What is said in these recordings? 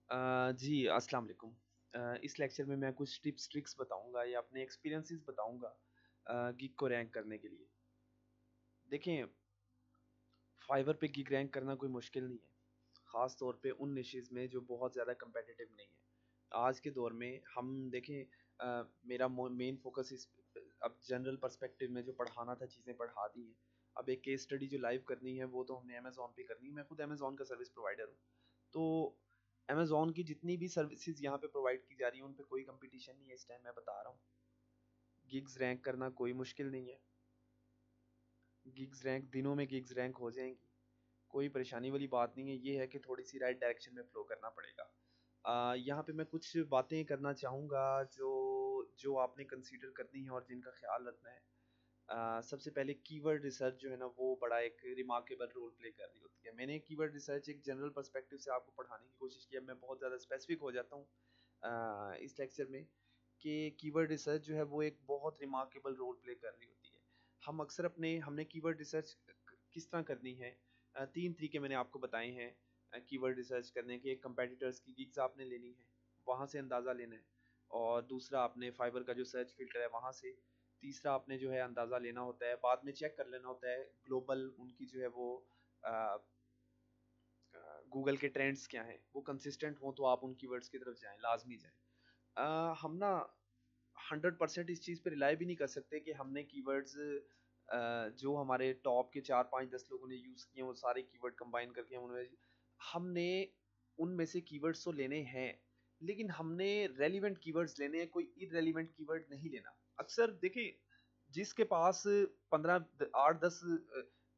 जी, अस्सलाम वालेकुम। इस लेक्चर में मैं कुछ टिप्स ट्रिक्स बताऊँगा या अपने एक्सपीरियंसेस बताऊँगा गिग को रैंक करने के लिए। देखें, फाइवर पे गिग रैंक करना कोई मुश्किल नहीं है, ख़ास तौर पे उन निशेज़ में जो बहुत ज़्यादा कम्पेटिटिव नहीं है। आज के दौर में हम देखें, मेरा मेन फोकस इस अब जनरल पर्सपेक्टिव में जो पढ़ाना था चीज़ें पढ़ा दी हैं। अब एक केस स्टडी जो लाइव करनी है वो तो हमने अमेज़न पे करनी है। मैं खुद अमेज़न का सर्विस प्रोवाइडर हूँ। तो अमेज़न की जितनी भी सर्विसेज यहाँ पे प्रोवाइड की जा रही हैं उन पे कोई कंपटीशन नहीं है, इस टाइम मैं बता रहा हूँ। गिग्स रैंक करना कोई मुश्किल नहीं है। गिग्स रैंक दिनों में गिग्स रैंक हो जाएंगी, कोई परेशानी वाली बात नहीं है। ये है कि थोड़ी सी राइट डायरेक्शन में फ्लो करना पड़ेगा। यहाँ पे मैं कुछ बातें करना चाहूँगा जो जो आपने कंसीडर करनी है और जिनका ख्याल रखना है। सबसे पहले कीवर्ड रिसर्च जो है ना वो बड़ा एक रिमार्केबल रोल प्ले कर रही होती है। मैंने कीवर्ड रिसर्च एक जनरल पर्सपेक्टिव से आपको पढ़ाने की कोशिश की। अब मैं बहुत ज़्यादा स्पेसिफिक हो जाता हूँ इस लेक्चर में कि कीवर्ड रिसर्च जो है वो एक बहुत रिमार्केबल रोल प्ले कर रही होती है। हम अक्सर हमने कीवर्ड रिसर्च किस तरह करनी है, तीन तरीके मैंने आपको बताए हैं कीवर्ड रिसर्च करने के। एक कंपेटिटर्स की गिग्स आपने लेनी है, वहाँ से अंदाज़ा लेना है। और दूसरा आपने फाइबर का जो सर्च फिल्टर है वहाँ से। तीसरा आपने जो है अंदाज़ा लेना होता है, बाद में चेक कर लेना होता है ग्लोबल उनकी जो है वो गूगल के ट्रेंड्स क्या हैं, वो कंसिस्टेंट हों तो आप उन कीवर्ड्स की तरफ जाएं, लाजमी जाएं। हम ना 100% इस चीज़ पे रिलाई भी नहीं कर सकते कि हमने कीवर्ड्स जो हमारे टॉप के 4 5 10 लोगों ने यूज़ किए वो सारे कीवर्ड कंबाइन करके हमने उनमें से कीवर्ड्स तो लेने हैं, लेकिन हमने रेलिवेंट कीवर्ड्स लेने हैं, कोई इररेलिवेंट कीवर्ड नहीं लेना। अक्सर देखिए, जिसके पास 15 8 10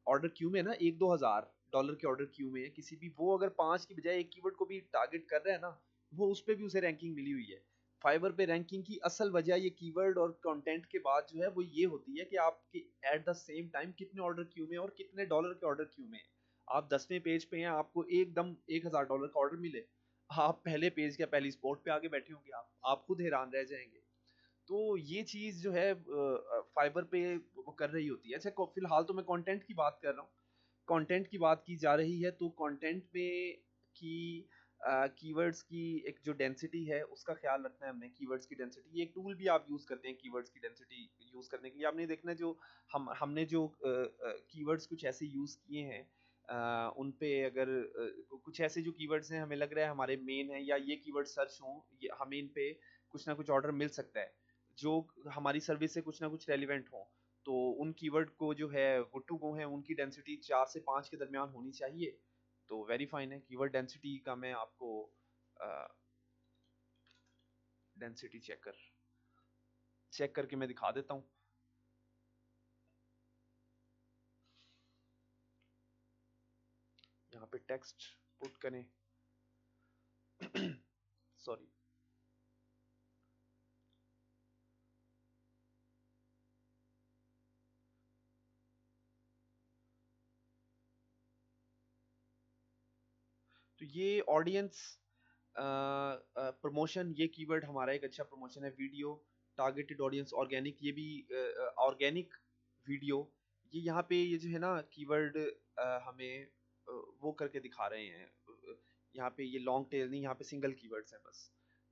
ऑर्डर क्यू में ना 1 2 हज़ार डॉलर के ऑर्डर क्यू में किसी भी, वो अगर 5 की बजाय एक कीवर्ड को भी टारगेट कर रहा है ना, वो उस पे भी उसे रैंकिंग मिली हुई है। फाइवर पे रैंकिंग की असल वजह ये कीवर्ड और कंटेंट के बाद जो है वो ये होती है कि आपके एट द सेम टाइम कितने ऑर्डर क्यू में और कितने डॉलर के ऑर्डर क्यू में है। आप 10वें पेज पे हैं, आपको एकदम 1 हज़ार डॉलर का ऑर्डर मिले, आप पहले पेज या पहली स्पॉट पे आगे बैठे होंगे, आप खुद हैरान रह जाएंगे। तो ये चीज़ जो है फाइबर पे वो कर रही होती है। अच्छा, फिलहाल तो मैं कंटेंट की बात कर रहा हूँ। कंटेंट की बात की जा रही है तो कंटेंट में की कीवर्ड्स की एक जो डेंसिटी है उसका ख्याल रखना है हमने। कीवर्ड्स की डेंसिटी, ये एक टूल भी आप यूज़ करते हैं कीवर्ड्स की डेंसिटी यूज़ करने के लिए। आपने देखना है जो हमने जो कीवर्ड्स कुछ ऐसे यूज़ किए हैं, उन पे अगर कुछ ऐसे जो कीवर्ड्स हैं हमें लग रहा है हमारे मेन है या ये कीवर्ड सर्च हों, ये हमें इन पे कुछ ना कुछ ऑर्डर मिल सकता है जो हमारी सर्विस से कुछ ना कुछ रेलिवेंट हो। तो उन कीवर्ड को जो है गुड टू गो है, उनकी डेंसिटी 4 से 5 के दरमियान होनी चाहिए। तो वेरी फाइन है। कीवर्ड डेंसिटी का मैं आपको डेंसिटी चेक करके मैं दिखा देता हूँ। यहाँ पे टेक्स्ट पुट करें। सॉरी। तो ये ऑडियंस प्रमोशन, ये कीवर्ड हमारा एक अच्छा प्रमोशन है। वीडियो टारगेटेड ऑडियंस ऑर्गेनिक, ये भी ऑर्गेनिक वीडियो, ये यहाँ पे ये जो है ना कीवर्ड हमें वो करके दिखा रहे हैं। यहाँ पे ये लॉन्ग टेल नहीं, यहाँ पे सिंगल कीवर्ड्स हैं बस।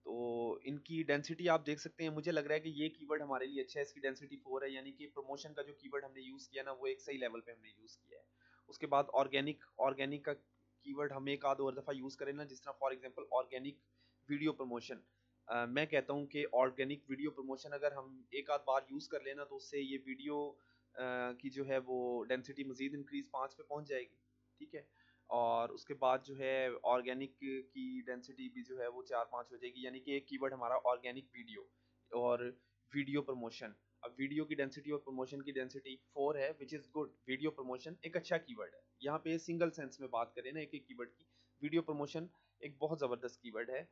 तो इनकी डेंसिटी आप देख सकते हैं। मुझे लग रहा है कि ये कीवर्ड हमारे लिए अच्छा है, इसकी डेंसिटी 4 है, यानी कि प्रमोशन का जो कीवर्ड हमने यूज़ किया ना वो एक सही लेवल पे हमने यूज़ किया है। उसके बाद ऑर्गेनिक, ऑर्गेनिक का कीवर्ड हम एक आध और दफ़ा यूज़ करें ना, जिस तरह for example organic video promotion. मैं कहता हूँ कि ऑर्गेनिक वीडियो प्रमोशन अगर हम एक आध बार यूज़ कर लेना तो उससे ये वीडियो की जो है वो डेंसिटी मज़ीद इंक्रीज़ 5 पे पहुँच जाएगी। ठीक है? और उसके बाद जो है ऑर्गेनिक की डेंसिटी भी जो है वो 4 5 हो जाएगी, यानी कि एक कीवर्ड हमारा ऑर्गेनिक वीडियो और वीडियो प्रमोशन। अब वीडियो की डेंसिटी और प्रमोशन की डेंसिटी 4 है, which is good. Video promotion एक अच्छा कीवर्ड है। यहाँ पे सिंगल सेंस में बात करें ना एक एक कीवर्ड की, वीडियो प्रमोशन एक बहुत ज़बरदस्त कीवर्ड है।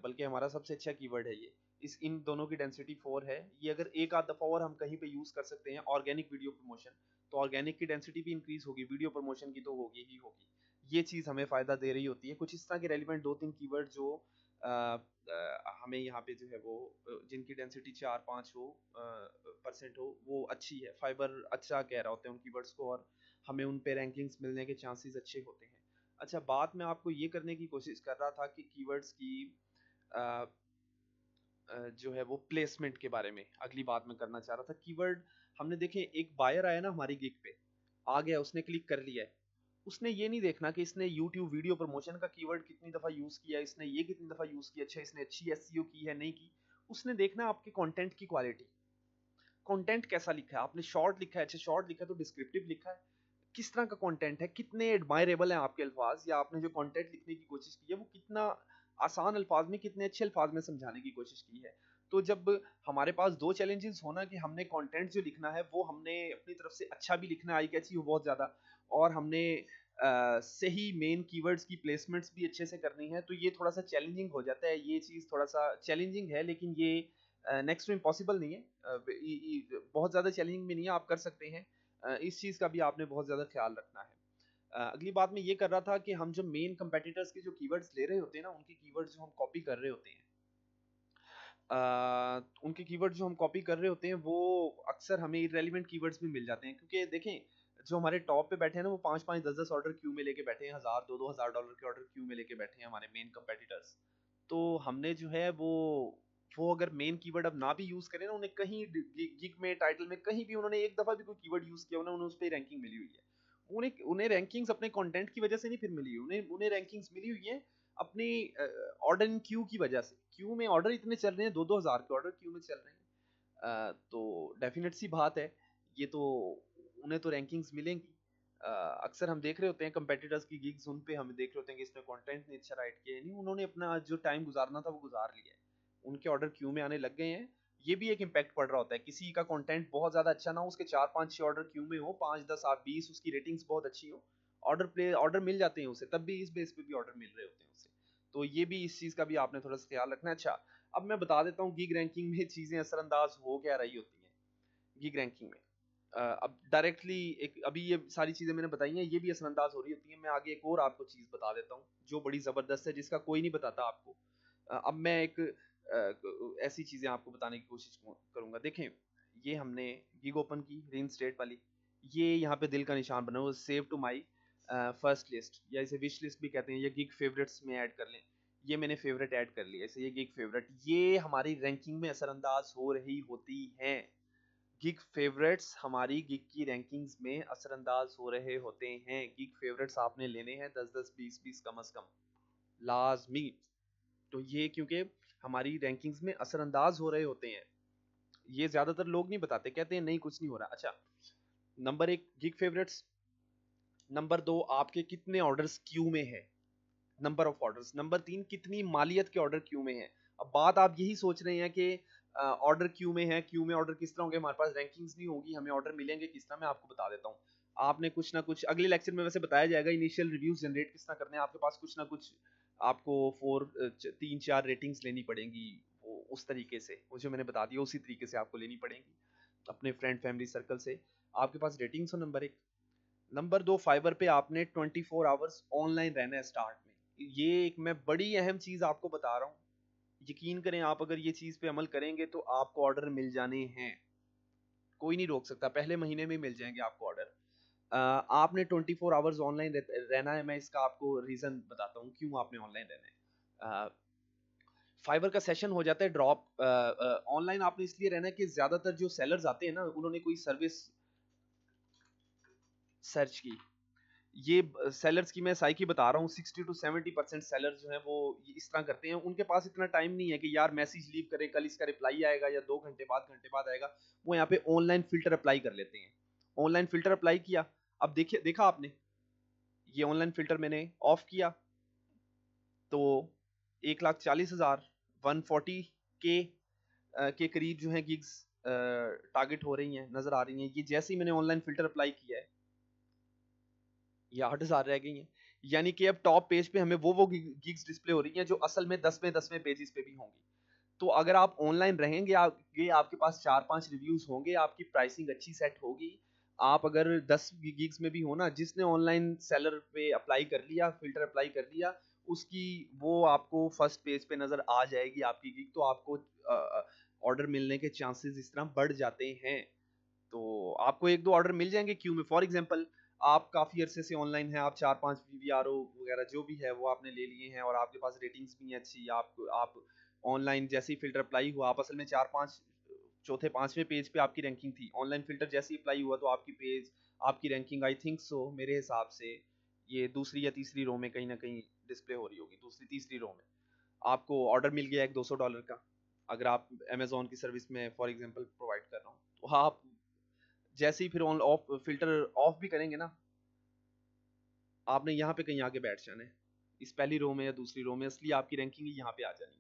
बल्कि हमारा सबसे अच्छा कीवर्ड है ये। इस इन दोनों की डेंसिटी 4 है। ये अगर एक आध दफ़ा और हम कहीं पे यूज़ कर सकते हैं ऑर्गेनिक वीडियो प्रमोशन, तो ऑर्गेनिक की डेंसिटी भी इंक्रीज़ होगी, वीडियो प्रमोशन की तो होगी ही होगी। ये चीज़ हमें फ़ायदा दे रही होती है। कुछ इस तरह के रेलिवेंट 2 3 कीवर्ड जो हमें यहाँ पे जो है वो जिनकी डेंसिटी 4 5 हो परसेंट हो, वो अच्छी है। फाइबर अच्छा कह रहा होता है उन कीवर्ड्स को और हमें उन पे रैंकिंग्स मिलने के चांसेस अच्छे होते हैं। अच्छा, बात मैं आपको ये करने की कोशिश कर रहा था कि कीवर्ड्स की अ, जो है वो प्लेसमेंट के बारे में अगली बात मैं करना चाह रहा था। कीवर्ड हमने देखे, एक बायर आया ना हमारी गिग पे, आ गया, उसने क्लिक कर लिया है, उसने ये नहीं देखना कि इसने यूट्यूब वीडियो प्रमोशन का कीवर्ड कितनी दफा यूज किया, इसने ये कितनी दफा यूज किया, अच्छा इसने अच्छी एसईओ की है नहीं की। उसने देखना आपके कंटेंट की क्वालिटी, कंटेंट कैसा लिखा है आपने, शॉर्ट लिखा है, अच्छा शॉर्ट लिखा है तो डिस्क्रिप्टिव लिखा है, किस तरह का कंटेंट है, कितने एडमायरेबल हैं आपके अल्फाज, या आपने जो कंटेंट लिखने की कोशिश की है वो कितना आसान अल्फाज में, कितने अच्छे अल्फाज में समझाने की कोशिश की है। तो जब हमारे पास दो चैलेंजेस होना कि हमने कंटेंट जो लिखना है वो हमने अपनी तरफ से अच्छा भी लिखना, आई कैची हो बहुत ज़्यादा, और हमने सही मेन कीवर्ड्स की प्लेसमेंट्स भी अच्छे से करनी है, तो ये थोड़ा सा चैलेंजिंग हो जाता है, ये चीज़ थोड़ा सा चैलेंजिंग है, लेकिन ये नेक्स्ट टू इम्पॉसिबल नहीं है, बहुत ज़्यादा चैलेंजिंग भी नहीं है, आप कर सकते हैं। इस चीज़ का भी आपने बहुत ज़्यादा ख्याल रखना है। अगली बात मैं ये कर रहा था कि हम जो मेन कंपेटिटर्स के जो कीवर्ड्स ले रहे होते हैं ना, उनके कीवर्ड्स जो हम कॉपी कर रहे होते हैं, उनके कीवर्ड जो हम कॉपी कर रहे होते हैं वो अक्सर हमें इररेलेवेंट कीवर्ड्स भी मिल जाते हैं, क्योंकि देखें जो हमारे टॉप पे बैठे हैं ना वो 5-5 10-10 ऑर्डर क्यू में लेके बैठे हैं, 1000 2-2000 डॉलर के ऑर्डर क्यू में लेके बैठे हैं हमारे मेन कंपेटिटर्स। तो हमने जो है वो अगर मेन कीवर्ड अब ना भी यूज करें ना, उन्हें कहीं गिग में टाइटल में कहीं भी उन्होंने एक दफा भी कोई कीवर्ड यूज किया उन्हें उस पर रैंकिंग मिली हुई है। उन्हें उन्हें रैंकिंग्स अपने कंटेंट की वजह से नहीं फिर मिली, उन्हें उन्हें रैंकिंग्स मिली हुई है अपनी ऑर्डर इन क्यू की वजह से। क्यू में ऑर्डर इतने चल रहे हैं, 2-2 हज़ार के ऑर्डर क्यू में चल रहे हैं, तो डेफिनेट सी बात है, ये तो उन्हें तो रैंकिंग्स मिलेंगी। अक्सर हम देख रहे होते हैं कंपेटिटर्स की गिग्स, उन पे हम देख रहे होते हैं कि इसने कंटेंट नहीं अच्छा राइट किया, नहीं उन्होंने अपना जो टाइम गुजारना था वो गुजार लिया है, उनके ऑर्डर क्यू में आने लग गए हैं। ये भी एक इम्पैक्ट पड़ रहा होता है, किसी का कंटेंट बहुत ज्यादा अच्छा ना हो, उसके 4-5-6 ऑर्डर क्यू में हो, 5-10 20 उसकी रेटिंग्स बहुत अच्छी हो, ऑर्डर मिल जाते हैं उसे, तब भी इस बेस पे भी ऑर्डर मिल रहे होते हैं उसे। तो ये भी, इस चीज का भी आपने थोड़ा सा ख्याल रखना है। अच्छा, अब मैं बता देता हूँ गिग रैंकिंग में चीजें असरअंदाज हो क्या रही होती हैं। गिग रैंकिंग में अब डायरेक्टली एक, अभी ये सारी चीजें मैंने बताई हैं, ये भी असरअंदाज हो रही होती हैं। मैं आगे एक और आपको चीज बता देता हूँ जो बड़ी जबरदस्त है, जिसका कोई नहीं बताता आपको। अब मैं एक ऐसी चीजें आपको बताने की कोशिश करूंगा। देखें, ये हमने गिग ओपन की रीइंस्टेट वाली, ये यहाँ पे दिल का निशान बना हुआ save to my first list, या इसे विश लिस्ट भी कहते हैं, या गिग फेवरेट्स में ऐड कर लें। ये मैंने फेवरेट ऐड कर लिया, ऐसे ये गिग फेवरेट, ये हमारी रैंकिंग में असरअंदाज हो रही होती हैं। गिग फेवरेट्स हमारी गिग की रैंकिंग्स में असरअंदाज हो रहे होते हैं। गिग फेवरेट्स आपने लेने हैं 10-10 20-20 कम से कम, लाजमी। तो ये क्योंकि हमारी रैंकिंग्स में असरअंदाज हो रहे होते हैं, ये ज्यादातर लोग नहीं बताते, कहते हैं नहीं कुछ नहीं हो रहा। अच्छा, नंबर एक गिग फेवरेट्स, नंबर दो आपके कितने ऑर्डर्स क्यू में है, नंबर ऑफ ऑर्डर्स, नंबर तीन कितनी मालियत के ऑर्डर क्यू में है। अब बात आप यही सोच रहे हैं कि ऑर्डर क्यू में है, क्यू में ऑर्डर किस तरह होंगे, हमारे पास रैंकिंग्स नहीं होगी, हमें ऑर्डर मिलेंगे किस तरह, मैं आपको बता देता हूँ। आपने कुछ ना कुछ, अगले लेक्चर में वैसे बताया जाएगा इनिशियल रिव्यूज जनरेट किस तरह करने हैं, आपके पास कुछ ना कुछ आपको 3-4 रेटिंग्स लेनी पड़ेंगी, उस तरीके से, वो जो मैंने बता दिया उसी तरीके से आपको लेनी पड़ेंगी अपने फ्रेंड फैमिली सर्कल से। आपके पास रेटिंग्स हो, नंबर एक। नंबर दो, फाइवर पे आपने 24 आवर्स ऑनलाइन रहना है स्टार्ट में। ये एक मैं बड़ी अहम चीज आपको बता रहा हूँ, यकीन करें आप अगर ये चीज पे अमल करेंगे तो आपको ऑर्डर मिल जाने हैं, कोई नहीं रोक सकता, पहले महीने में मिल जाएंगे आपको ऑर्डर। आपने 24 आवर्स ऑनलाइन रहना है, मैं इसका आपको रीजन बताता हूँ क्यों आपने ऑनलाइन रहना है। फाइवर का सेशन हो जाता है ड्रॉप, ऑनलाइन आपने इसलिए रहना है कि ज्यादातर जो सेलर्स आते हैं ना, उन्होंने कोई सर्विस सर्च की, ये सेलर्स की मैं साइकी बता रहा हूँ, 60-70% सेलर्स जो हैं वो इस तरह करते हैं, उनके पास इतना टाइम नहीं है कि यार मैसेज लीव करें, कल इसका रिप्लाई आएगा या 2 घंटे बाद आएगा, वो यहाँ पे ऑनलाइन फिल्टर अप्लाई कर लेते हैं। ऑनलाइन फिल्टर अप्लाई किया, अब देखिए, देखा आपने, ये ऑनलाइन फिल्टर मैंने ऑफ किया तो 1,40,000 140K के करीब जो है गिग्स टारगेट हो रही हैं, नजर आ रही हैं। ये जैसे ही मैंने ऑनलाइन फिल्टर अप्लाई किया है, ये 8,000 रह गई हैं, यानी कि अब टॉप पेज पे हमें वो गिग्स डिस्प्ले हो रही हैं जो असल में 10वें पेजेस पे भी होंगी। तो अगर आप ऑनलाइन रहेंगे, आपके पास 4-5 रिव्यूज होंगे, आपकी प्राइसिंग अच्छी सेट होगी। आप अगर 10 गिग्स में भी हो ना, जिसने ऑनलाइन सेलर पे अप्लाई कर लिया, फिल्टर अप्लाई कर लिया, उसकी वो आपको फर्स्ट पेज पे नजर आ जाएगी आपकी गिग, तो आपको ऑर्डर मिलने के चांसेस इस तरह बढ़ जाते हैं। तो आपको 1-2 ऑर्डर मिल जाएंगे क्यू में। फॉर एग्जांपल आप काफ़ी अरसे से ऑनलाइन हैं, आप 4-5 वीवीआरओ वगैरह जो भी है वो आपने ले लिए हैं और आपके पास रेटिंग्स भी हैं अच्छी, आप ऑनलाइन जैसे ही फ़िल्टर अप्लाई हुआ, आप असल में 4-5 चौथे 5वें पेज पे आपकी रैंकिंग थी। ऑनलाइन फ़िल्टर जैसे ही अप्लाई हुआ तो आपकी रैंकिंग आई थिंक सो मेरे हिसाब से ये दूसरी या तीसरी रो में कहीं न कहीं डिस्प्ले हो रही होगी, दूसरी तीसरी रो में। आपको ऑर्डर मिल गया एक $200 का, अगर आप अमेज़न की सर्विस में फॉर एग्ज़ाम्पल प्रोवाइड कर रहा हूँ। तो आप जैसे ही फिर ऑन ऑफ फ़िल्टर ऑफ भी करेंगे ना, आपने यहाँ पे कहीं आके बैठ जाना है। इस पहली रो में या दूसरी रो में, इसलिए आपकी रैंकिंग ही यहाँ पे आ जानी है।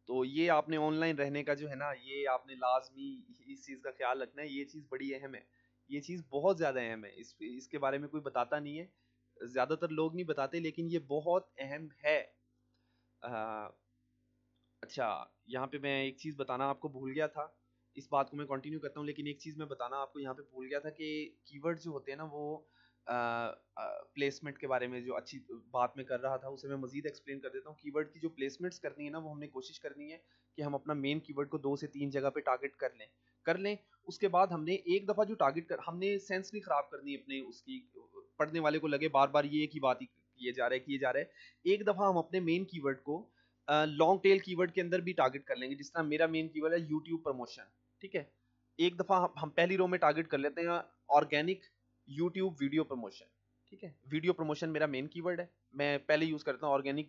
तो ये आपने ऑनलाइन रहने का जो है ना, ये आपने लाज़मी इस चीज़ का ख़्याल रखना है, ये चीज़ बड़ी अहम है। ये चीज़ बहुत ज़्यादा अहम है, इसके बारे में कोई बताता नहीं है। ज़्यादातर लोग नहीं बताते लेकिन ये बहुत अहम है। अ, अच्छा, यहाँ पे मैं एक चीज़ बताना आपको भूल गया था। इस बात को मैं कंटिन्यू करता हूँ, लेकिन एक चीज़ मैं बताना आपको यहाँ पे भूल गया था कि कीवर्ड जो होते हैं ना वो प्लेसमेंट के बारे में जो अच्छी बात मैं कर रहा था उसे मैं मज़ीद एक्सप्लेन कर देता हूँ। कीवर्ड की जो प्लेसमेंट्स करनी है ना, वो हमने कोशिश करनी है कि हम अपना मेन कीवर्ड को 2 से 3 जगह पे टारगेट कर लें। उसके बाद हमने एक दफ़ा जो हमने सेंस नहीं ख़राब करनी अपने उसकी, पढ़ने वाले को लगे बार-बार ये एक ही बात ही किए जा रहा है। एक दफ़ा हम अपने मेन कीवर्ड को लॉन्ग टेल कीवर्ड के अंदर भी टारगेट कर लेंगे। जिस तरह मेरा मेन कीवर्ड है यूट्यूब प्रमोशन, ठीक है? एक दफ़ा हम पहली रो में टारगेट कर लेते हैं ऑर्गेनिक यूट्यूब वीडियो प्रमोशन, ठीक है? वीडियो प्रमोशन मेरा मेन कीवर्ड है। मैं पहले यूज़ करता हूँ organic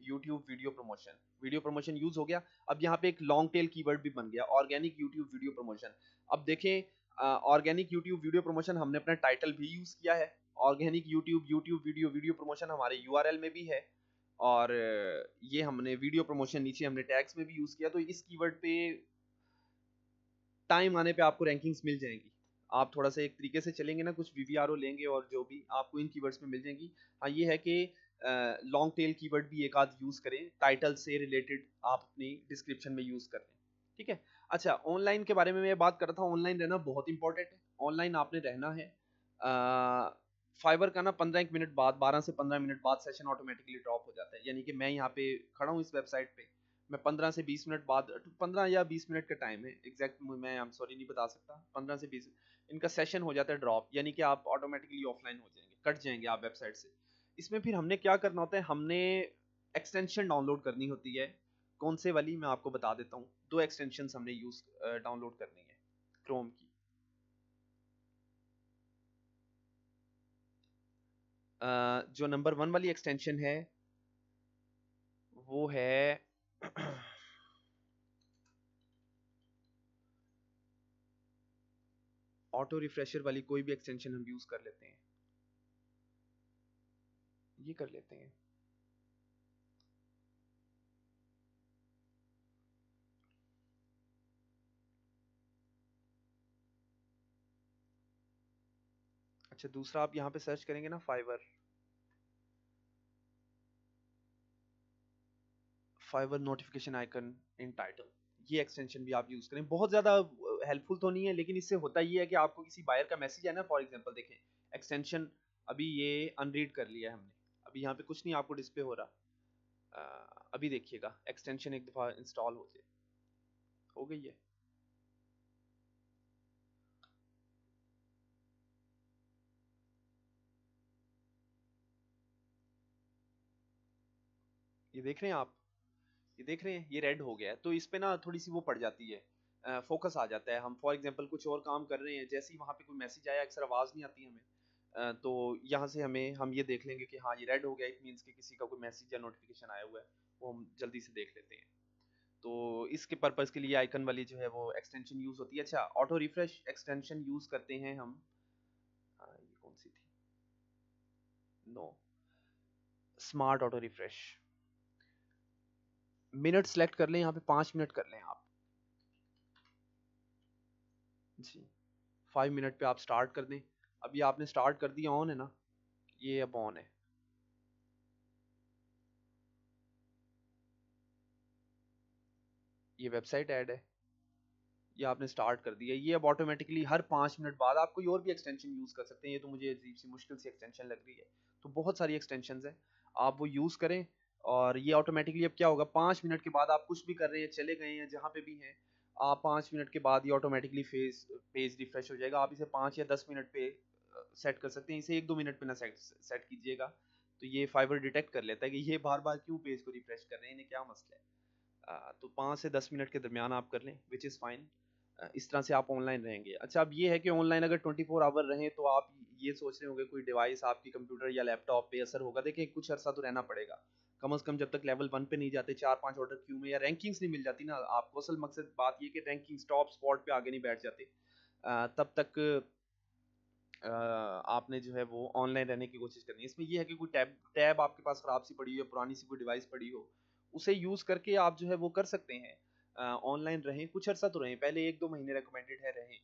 YouTube video promotion. Video promotion use हो गया। अब यहाँ पे एक लॉन्ग टेल कीवर्ड भी बन गया, ऑर्गेनिक यूट्यूब वीडियो प्रमोशन। अब देखें, ऑर्गेनिक यूट्यूब वीडियो प्रमोशन हमने अपना टाइटल भी यूज़ किया है। ऑर्गेनिक यूट्यूब वीडियो प्रमोशन हमारे यूआरएल में भी है। और ये हमने वीडियो प्रमोशन नीचे हमने टैग्स में भी यूज़ किया। तो इस कीवर्ड पे टाइम आने पे आपको रैंकिंग्स मिल जाएंगी। आप थोड़ा सा एक तरीके से चलेंगे ना, कुछ वीवीआरओ लेंगे और जो भी आपको इन कीवर्ड्स में मिल जाएंगी। हाँ, ये है कि लॉन्ग टेल कीवर्ड भी एक आध यूज़ करें, टाइटल से रिलेटेड आप अपनी डिस्क्रिप्शन में यूज़ कर लें, ठीक है? अच्छा, ऑनलाइन के बारे में मैं बात कर रहा था। ऑनलाइन रहना बहुत इंपॉर्टेंट है। ऑनलाइन आपने रहना है। फाइवर का ना 15 मिनट बाद, 12 से 15 मिनट बाद सेशन ऑटोमेटिकली ड्रॉप हो जाता है। यानी कि मैं यहाँ पे खड़ा हूँ इस वेबसाइट पे, मैं 15 से 20 मिनट बाद, 15 या 20 मिनट का टाइम है एग्जैक्ट, मैं आई एम सॉरी नहीं बता सकता। 15 से 20 इनका सेशन हो जाता है ड्रॉप, यानी कि आप ऑटोमेटिकली ऑफलाइन हो जाएंगे, कट जाएंगे आप वेबसाइट से। इसमें फिर हमने क्या करना होता है, हमने एक्सटेंशन डाउनलोड करनी होती है। कौन से वाली, मैं आपको बता देता हूँ। 2 एक्सटेंशन हमने यूज डाउनलोड करनी है क्रोम की। जो नंबर 1 वाली एक्सटेंशन है वो है ऑटो रिफ्रेशर वाली कोई भी एक्सटेंशन हम यूज कर लेते हैं, ये कर लेते हैं। अच्छा, दूसरा आप यहाँ पे सर्च करेंगे ना, Fiverr notification icon in title, ये एक्सटेंशन भी आप यूज करें। बहुत ज्यादा हेल्पफुल तो नहीं है, लेकिन इससे होता ये है कि आपको किसी बायर का मैसेज है ना, फॉर एग्जांपल देखें एक्सटेंशन, अभी ये अनरीड कर लिया है हमने, अभी यहाँ पे कुछ नहीं आपको डिस्प्ले हो रहा। अभी देखिएगा एक्सटेंशन एक दफा इंस्टॉल हो गई है। ये देख रहे हैं आप, ये देख रहे हैं, ये रेड हो गया है। तो इस पे ना थोड़ी सी वो पड़ जाती है, फोकस आ जाता है। हम फॉर एग्जांपल कुछ और काम कर रहे हैं, जैसे ही वहाँ पे कोई मैसेज आया, अक्सर आवाज़ नहीं आती हमें, तो यहाँ से हम ये देख लेंगे कि हाँ ये रेड हो गया, इट मीन्स कि किसी का कोई मैसेज या नोटिफिकेशन आया हुआ है, वो हम जल्दी से देख लेते हैं। तो इसके पर्पज़ के लिए आइकन वाली जो है वो एक्सटेंशन यूज़ होती है। अच्छा, ऑटो रिफ्रेश एक्सटेंशन यूज़ करते हैं हम। ये कौन सी थी? No, smart auto refresh. Minute select कर लें, यहाँ पे 5 मिनट कर लें आप जी। 5 मिनट पे आप स्टार्ट कर दें। अभी आपने स्टार्ट कर दिया, ऑन है ना, ये अब ऑन है। ये वेबसाइट ऐड है, ये आपने स्टार्ट कर दिया। ये अब ऑटोमेटिकली हर 5 मिनट बाद आप कोई और भी एक्सटेंशन यूज़ कर सकते हैं। ये तो मुझे अजीब सी मुश्किल सी एक्सटेंशन लग रही है। तो बहुत सारी एक्सटेंशंस हैं, आप वो यूज़ करें। और ये ऑटोमेटिकली अब क्या होगा, 5 मिनट के बाद आप कुछ भी कर रहे हैं, चले गए हैं जहाँ पे भी हैं, आप 5 मिनट के बाद ये ऑटोमेटिकली पेज रिफ्रेश हो जाएगा। आप इसे 5 या 10 मिनट पे सेट कर सकते हैं, इसे 1-2 मिनट में ना सेट सेट कीजिएगा, तो ये फाइवर डिटेक्ट कर लेता है कि ये बार बार क्यों पेज को रिफ्रेश कर रहे हैं, इन्हें क्या मसला है। तो 5 से 10 मिनट के दरमियान आप कर लें, विच इज़ फाइन। इस तरह से आप ऑनलाइन रहेंगे। अच्छा, अब ये है कि ऑनलाइन अगर 24 आवर रहें तो आप ये सोच रहे होंगे कोई डिवाइस आपकी कंप्यूटर या लैपटॉप पे असर होगा। देखिए कुछ अर्सा तो रहना पड़ेगा, कम से कम जब तक लेवल 1 पे नहीं जाते, 4-5 ऑर्डर क्यू में या रैंकिंग्स नहीं मिल जाती ना आपको। असल मकसद बात ये कि रैंकिंग्स टॉप स्पॉट पे आगे नहीं बैठ जाते, तब तक आपने जो है वो ऑनलाइन रहने की कोशिश करनी है। इसमें ये है कि कोई टैब टैब आपके पास ख़राब सी पड़ी हो या पुरानी सी कोई डिवाइस पड़ी हो, उसे यूज़ करके आप जो है वो कर सकते हैं। ऑनलाइन रहें, कुछ अर्सा तो रहें, पहले 1-2 महीने रिकमेंडेड है रहें,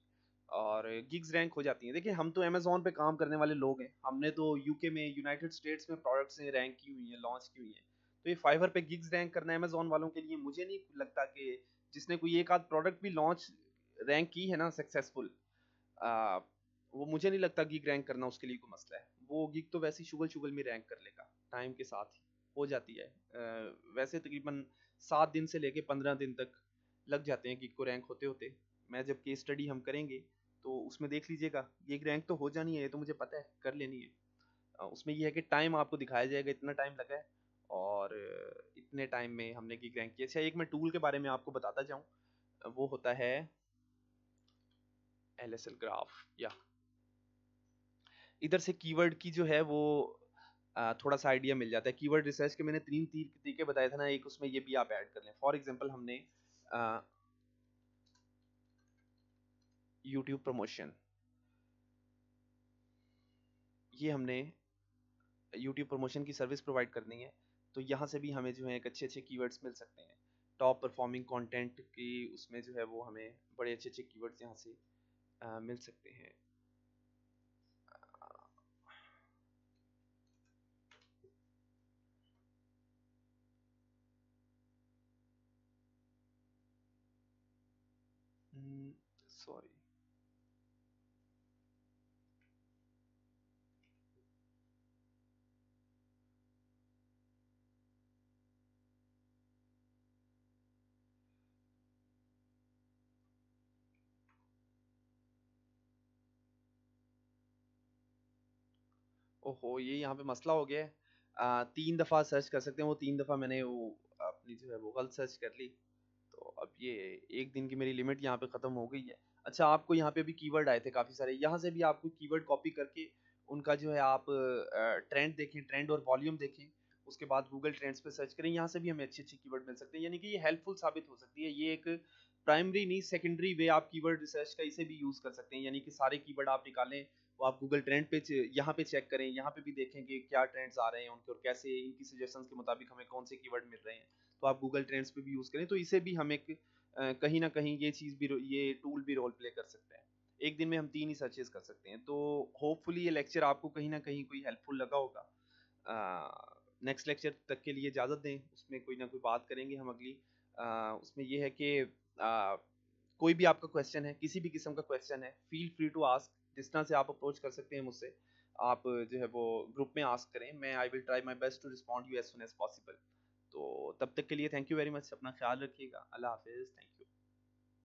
और गिग्स रैंक हो जाती हैं। देखिए हम तो अमेज़न पे काम करने वाले लोग हैं, हमने तो यूके में, यूनाइटेड स्टेट्स में प्रोडक्ट्स रैंक की हुई हैं, लॉन्च की हुई हैं। तो ये फाइवर पे गिग्स रैंक करना अमेज़न वालों के लिए, मुझे नहीं लगता कि जिसने कोई एक आध प्रोडक्ट भी लॉन्च रैंक की है ना सक्सेसफुल, आ, वो मुझे नहीं लगता गिग रैंक करना उसके लिए कोई मसला है। वो गिग तो वैसे ही शुगल शुगल में रैंक कर लेगा, टाइम के साथ ही हो जाती है। वैसे तकरीबन 7 दिन से लेके 15 दिन तक लग जाते हैं गिग को रैंक होते होते। मैं जब केस स्टडी हम करेंगे तो उसमें देख लीजिएगा, गिग रैंक तो हो जानी है, ये तो मुझे पता है, कर लेनी है। उसमें ये है कि टाइम आपको दिखाया जाएगा, इतना टाइम लगा है और इतने टाइम में हमने गिग रैंक किया। अच्छा, एक मैं टूल के बारे में आपको बताता जाऊँ, वो होता है LSL ग्राफ। या इधर से कीवर्ड की जो है वो थोड़ा सा आइडिया मिल जाता है। कीवर्ड रिसर्च के मैंने 3 तरीके बताए थे ना, एक उसमें ये भी आप ऐड कर लें। फॉर एग्जांपल हमने यूट्यूब प्रमोशन, ये हमने यूट्यूब प्रमोशन की सर्विस प्रोवाइड करनी है, तो यहाँ से भी हमें जो है एक अच्छे अच्छे कीवर्ड्स मिल सकते हैं। टॉप परफॉर्मिंग कंटेंट की उसमें जो है वो हमें बड़े अच्छे अच्छे कीवर्ड्स यहाँ से मिल सकते हैं। सॉरी, ओहो ये यहाँ पे मसला हो गया है। 3 दफ़ा सर्च कर सकते हैं, वो 3 दफ़ा मैंने वो अपनी जो है वो गलत सर्च कर ली, तो अब ये एक दिन की मेरी लिमिट यहाँ पे ख़त्म हो गई है। अच्छा, आपको यहाँ पे भी कीवर्ड आए थे काफ़ी सारे, यहाँ से भी आपको कीवर्ड कॉपी करके उनका जो है आप ट्रेंड देखें, ट्रेंड और वॉल्यूम देखें, उसके बाद गूगल ट्रेंड्स पे सर्च करें, यहाँ से भी हमें अच्छे अच्छे कीवर्ड मिल सकते हैं। यानी कि ये हेल्पफुल साबित हो सकती है, ये एक प्राइमरी नहीं सेकेंडरी वे आप कीवर्ड रिसर्च का इसे भी यूज़ कर सकते हैं। यानी कि सारे कीवर्ड आप निकालें, वो आप गूगल ट्रेंड पे यहाँ पे चेक करें, यहाँ पे भी देखें कि क्या ट्रेंड्स आ रहे हैं उनके और कैसे इनकी सजेशंस के मुताबिक हमें कौन से कीवर्ड मिल रहे हैं, तो आप गूगल ट्रेंड्स पे भी यूज़ करें। तो इसे भी हम एक कहीं ना कहीं ये चीज़ भी ये टूल भी रोल प्ले कर सकते हैं। एक दिन में हम 3 ही सर्चेस कर सकते हैं। तो होपफुली ये लेक्चर आपको कहीं ना कहीं कोई हेल्पफुल लगा होगा। नेक्स्ट लेक्चर तक के लिए इजाज़त दें, उसमें कोई ना कोई बात करेंगे हम अगली। उसमें ये है कि कोई भी आपका क्वेश्चन है, किसी भी किस्म का क्वेश्चन है, फील फ्री टू आस्क। जिस तरह से आप अप्रोच कर सकते हैं मुझसे, आप जो है वो ग्रुप में आस्क करें, मैं I will try my best to respond you as soon as possible. तो तब तक के लिए थैंक यू वेरी मच, अपना ख्याल रखिएगा, अल्लाह हाफिज़, थैंक यू।